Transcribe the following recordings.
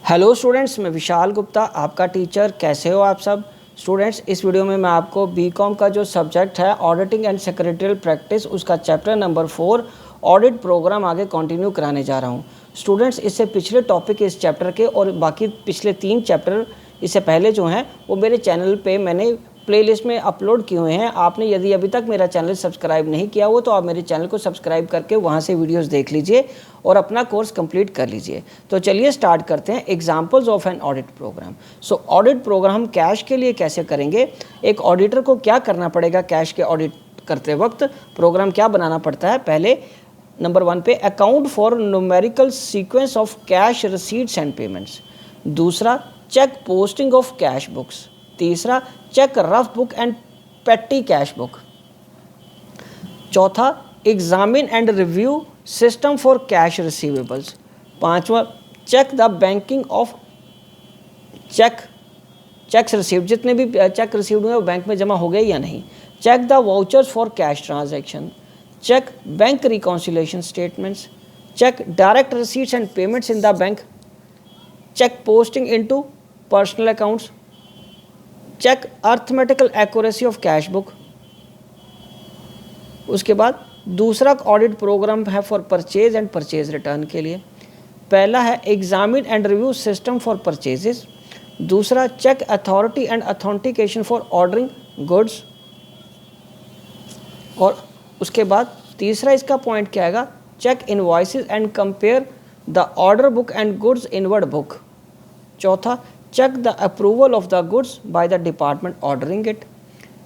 Hello students, मैं विशाल गुप्ता आपका teacher. कैसे हो आप सब स्टूडेंट्स। इस वीडियो में मैं आपको बीकॉम का जो सब्जेक्ट है ऑडिटिंग एंड सेक्रेटरियल प्रैक्टिस, उसका चैप्टर नंबर 4 ऑडिट प्रोग्राम आगे कंटिन्यू कराने जा रहा हूं। स्टूडेंट्स, इससे पिछले टॉपिक इस चैप्टर के और बाकी पिछले 3 चैप्टर इससे पहले जो हैं वो मेरे चैनल पे मैंने प्लेलिस्ट में अपलोड किए हुए हैं। आपने यदि अभी तक मेरा चैनल सब्सक्राइब नहीं किया हो तो आप मेरे चैनल को सब्सक्राइब करके वहाँ से वीडियोस देख लीजिए और अपना कोर्स कंप्लीट कर लीजिए। तो चलिए स्टार्ट करते हैं। Examples of an audit programme. So audit programme हम कैश के लिए कैसे करेंगे, एक ऑडिटर को क्या करना पड़ेगा कैश के ऑडिट करते वक्त, प्रोग्राम क्या बनाना पड़ता है। पहले नंबर 1 पे account for numerical sequence of cash receipts and payments. दूसरा, check posting of cash books. तीसरा, check rough book and petty cash book. चौथा, examine and review system for cash receivables. पांचवा, check the banking of cheques received, जितने भी check received हुए वो bank में जमा हो गए या नहीं। Check the vouchers for cash transaction. Check bank reconciliation statements. Check direct receipts and payments in the bank. Check posting into personal accounts. Check arithmetical accuracy of cash book. उसके बाद दूसरा ऑडिट प्रोग्राम है for purchase and purchase return के लिए। पहला है examine and review system for purchases. दूसरा, check authority and authentication for ordering goods. और उसके बाद तीसरा इसका पॉइंट क्या आएगा, check invoices and compare the order book and goods inward book. चौथा, check the approval of the goods by the department ordering it.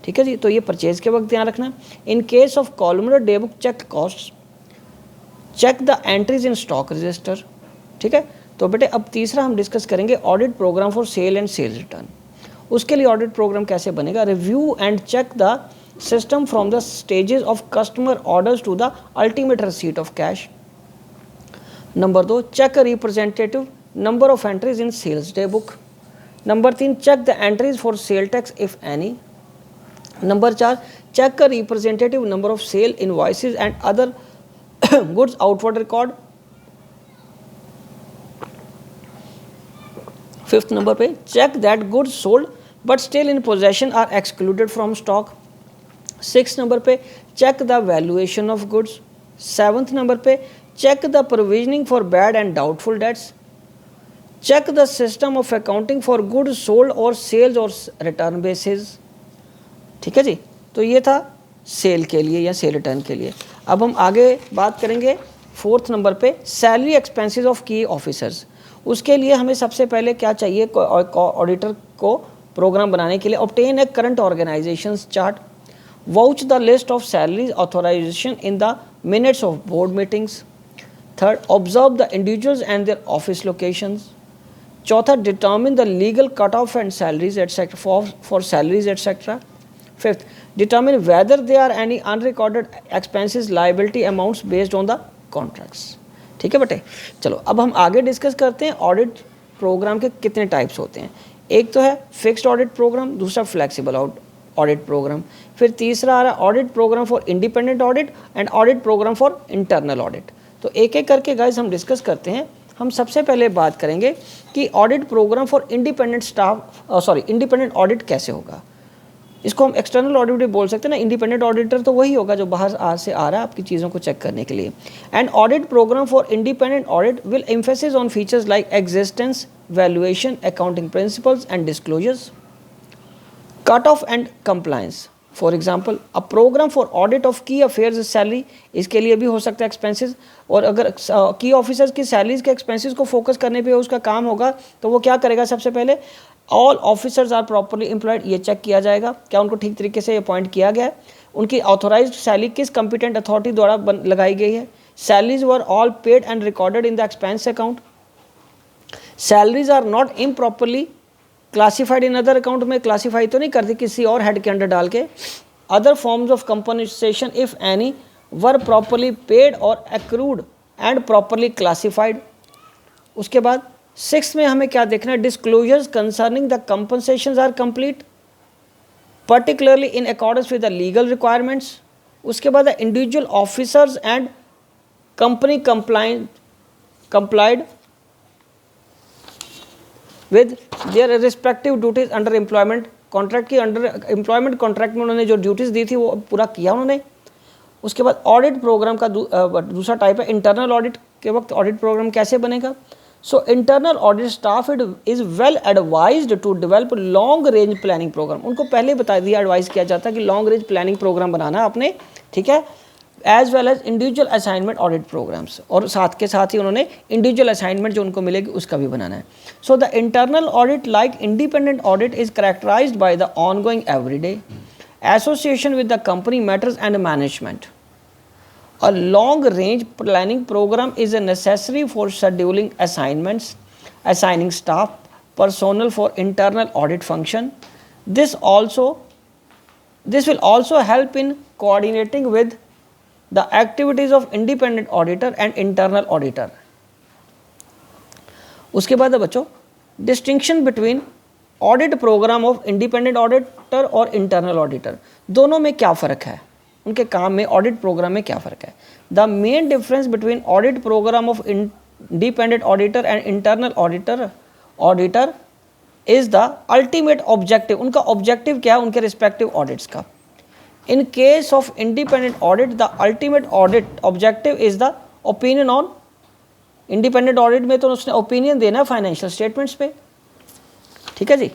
ठीक है जी, तो ये परचेज के वक्त ध्यान रखना। In case of columnar day book, check cost. Check the entries in stock register. ठीक है, तो बेटे अब तीसरा हम डिस्कस करेंगे audit programme for sale and sales return. उसके लिए ऑडिट प्रोग्राम कैसे बनेगा, review and check the system from the stages of customer orders to the ultimate receipt of cash. Number 2, check representative number of entries in sales day book. Number 3, check the entries for sale tax if any. Number 4, check का representative number of sale invoices and other goods outward record. 5th number पे, check that goods sold but still in possession are excluded from stock. 6th number पे, check the valuation of goods. 7th number पे, check the provisioning for bad and doubtful debts. Check the system of accounting for goods sold और sales और return basis. ठीक है जी, तो ये था cell के लिए या सेल रिटर्न के लिए। अब हम आगे बात करेंगे 4th नंबर पे, सैलरी एक्सपेंसेस ऑफ की ऑफिसर्स। उसके लिए हमें सबसे पहले क्या चाहिए ऑडिटर को प्रोग्राम बनाने के लिए, obtain a current organization chart. Vouch the list of salaries authorization in the minutes of board meetings. 3rd, observe the individuals and their office locations. चौथा, determine the legal cut off and salaries etcetera for salaries etcetera. 5th, determine whether they are any unrecorded expenses liability amounts based on the contracts. ठीक है बेटे, चलो अब हम आगे discuss करते हैं ऑडिट प्रोग्राम के कितने टाइप्स होते हैं। एक तो है फिक्स्ड ऑडिट प्रोग्राम, दूसरा फ्लेक्सिबल ऑडिट प्रोग्राम, फिर तीसरा आ रहा है audit programme for independent audit and audit programme for internal audit. तो एक एक करके गाइस हम डिस्कस करते हैं। हम सबसे पहले बात करेंगे कि audit programme for independent audit कैसे होगा। इसको हम एक्सटर्नल ऑडिट भी बोल सकते हैं ना। इंडिपेंडेंट ऑडिटर तो वही होगा जो बाहर से आ रहा है आपकी चीज़ों को चेक करने के लिए। And audit programme for independent audit will emphasis on features like existence, valuation, accounting principles and disclosures, cut off and compliance. For example, a programme for audit of key affairs salary, इसके लिए भी हो सकता है expenses. और अगर की officers की सैलरीज के एक्सपेंसेस को फोकस करने पे उसका काम होगा तो वो क्या करेगा, सबसे पहले all officers are properly employed, ये चेक किया जाएगा क्या उनको ठीक तरीके से अपॉइंट किया गया है, उनकी ऑथोराइज्ड सैलरी किस कंपिटेंट अथॉरिटी द्वारा लगाई गई है, salaries were all paid and recorded in the expense account, salaries are not improperly classified in other account में क्लासीफाई तो नहीं करती किसी और हेड के अंडर डाल के, other forms of compensation if any were properly paid और एक्रूड एंड प्रॉपरली क्लासिफाइड। उसके बाद 6th में हमें क्या देखना है, disclosures concerning the compensations are complete particularly in accordance with the legal requirements. उसके बाद the individual officers and company complied with their respective duties under employment contract की अंडर एम्प्लॉयमेंट कॉन्ट्रैक्ट में उन्होंने जो ड्यूटीज़ दी थी वो पूरा किया उन्होंने। उसके बाद ऑडिट प्रोग्राम का दूसरा टाइप है इंटरनल ऑडिट के वक्त ऑडिट प्रोग्राम कैसे बनेगा। So internal audit staff it is well advised to develop long range planning programme. उनको पहले बता दिया, एडवाइस किया जाता है कि लॉन्ग रेंज प्लानिंग प्रोग्राम बनाना है आपने, ठीक है, as well as individual assignment audit programmes, और साथ के साथ ही उन्होंने इंडिविजुअल असाइनमेंट जो उनको मिलेगी उसका भी बनाना है। So the internal audit like independent audit is characterised by the ongoing everyday association with the company matters and management. A long range planning program is a necessary for scheduling assignments, assigning staff, personnel for internal audit function. This will also help in coordinating with the activities of independent auditor and internal auditor. उसके बाद बच्चों distinction between audit programme of independent auditor और internal auditor, दोनों में क्या फ़र्क है, उनके काम में ऑडिट प्रोग्राम में क्या फ़र्क है। The main difference between audit programme of independent auditor and internal auditor is the ultimate objective. उनका ऑब्जेक्टिव क्या है उनके रिस्पेक्टिव ऑडिट्स का। In case of independent audit the ultimate audit objective is the opinion on, independent audit में तो उसने opinion देना है फाइनेंशियल स्टेटमेंट्स पे, ठीक है जी।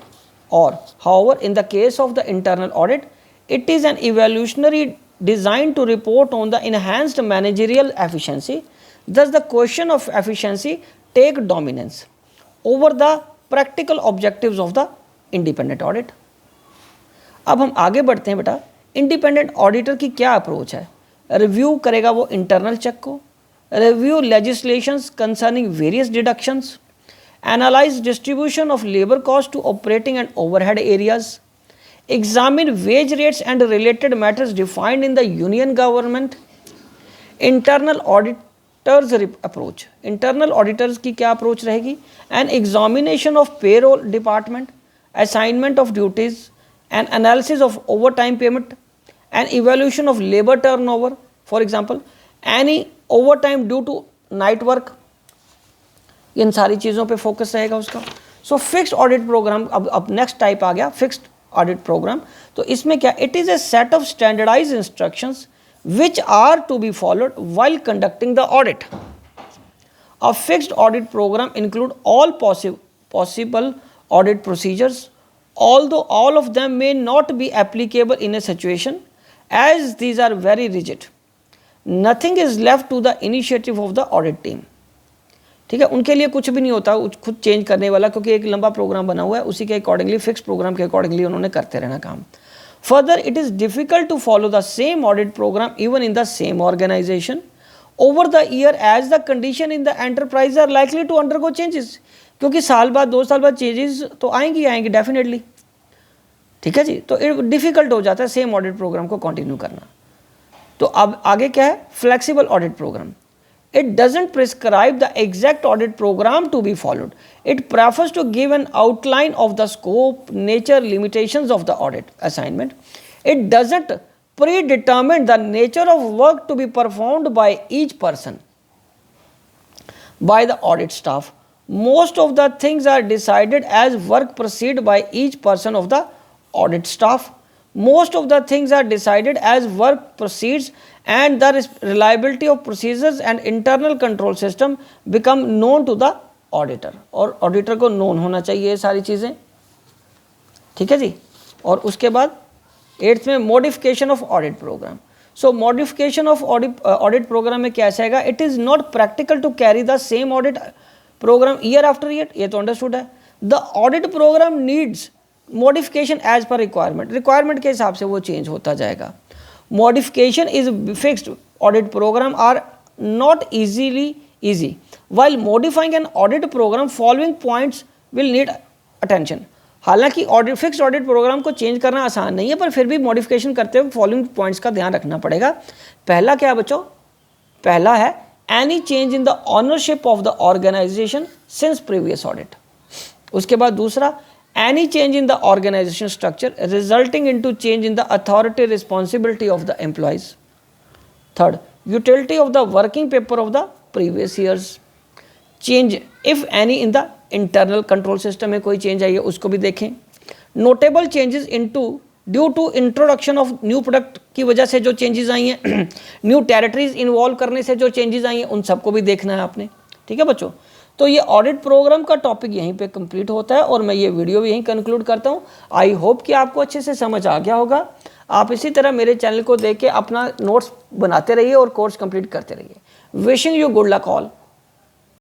और however in the case of the internal audit it is an evolutionary designed to report on the enhanced managerial efficiency. Thus the question of efficiency take dominance over the practical objectives of the independent audit. अब हम आगे बढ़ते हैं बेटा, independent auditor की क्या approach है। Review करेगा वो इंटरनल चेक को, review legislations concerning various deductions, analyse distribution of labour cost to operating and overhead areas, examine wage rates and related matters defined in the union government. Internal auditors approach, internal auditors की क्या approach रहेगी, an examination of payroll department, assignment of duties, an analysis of overtime payment, an evaluation of labor turnover, for example any overtime due to night work, इन सारी चीज़ों पे focus रहेगा उसका। So fixed audit programme, अब next type आ गया fixed audit programme. तो इसमें क्या, it is a set of standardised instructions which are to be followed while conducting the audit. A fixed audit programme include all possible audit procedures, although all of them may not be applicable in a situation as these are very rigid. Nothing is left to the initiative of the audit team. ठीक है, उनके लिए कुछ भी नहीं होता खुद change करने वाला, क्योंकि एक लंबा प्रोग्राम बना हुआ है, उसी के अकॉर्डिंगली फिक्स प्रोग्राम के अकॉर्डिंगली उन्होंने करते रहना काम। Further it is difficult to follow the same audit programme even in the same organisation over the year as the condition in the enterprise are likely to undergo changes, क्योंकि साल बाद 2 साल बाद चेंजेस तो आएंगी डेफिनेटली, ठीक है जी। तो डिफिकल्ट हो जाता है सेम ऑडिट प्रोग्राम को कंटिन्यू करना। तो अब आगे क्या है, flexible audit programme. It doesn't prescribe the exact audit program to be followed. It prefers to give an outline of the scope, nature, limitations of the audit assignment. It doesn't predetermine the nature of work to be performed by each person, by the audit staff. Most of the things are decided as work proceed by each person of the audit staff. Most of the things are decided as work proceeds and the reliability of procedures and internal control system become known to the auditor. और auditor को known होना चाहिए ये सारी चीज़ें, ठीक है जी। और उसके बाद 8th में modification of audit programme. So modification of audit programme में क्या आएगा, it is not practical to carry the same audit programme year after year, ये तो अंडरस्टूड है। The audit programme needs modification as per requirement के हिसाब से वो चेंज होता जाएगा। Modification is fixed audit programme are not easy while modifying an audit program following points will need attention। हालांकि फिक्स्ड ऑडिट प्रोग्राम को change करना आसान नहीं है, पर फिर भी मॉडिफिकेशन करते हुए फॉलोइंग पॉइंट्स का ध्यान रखना पड़ेगा। पहला क्या बच्चों, पहला है any change in the ownership of the organisation since previous audit. उसके बाद दूसरा, any change in the organization structure resulting into change in the authority responsibility of the employees. Third, utility of the working paper of the previous years. Change, if any, in the internal control system में कोई change आई है उसको भी देखें। Notable changes into due to introduction of new product की वजह से जो चेंजेस आई हैं, न्यू टेरिटरीज इन्वॉल्व करने से जो चेंजेस आई हैं, उन सबको भी देखना है आपने। ठीक है बच्चों, तो ये ऑडिट प्रोग्राम का टॉपिक यहीं पे कंप्लीट होता है और मैं ये वीडियो भी यहीं कंक्लूड करता हूँ। आई होप कि आपको अच्छे से समझ आ गया होगा। आप इसी तरह मेरे चैनल को देख के अपना नोट्स बनाते रहिए और कोर्स कंप्लीट करते रहिए। Wishing you good luck all.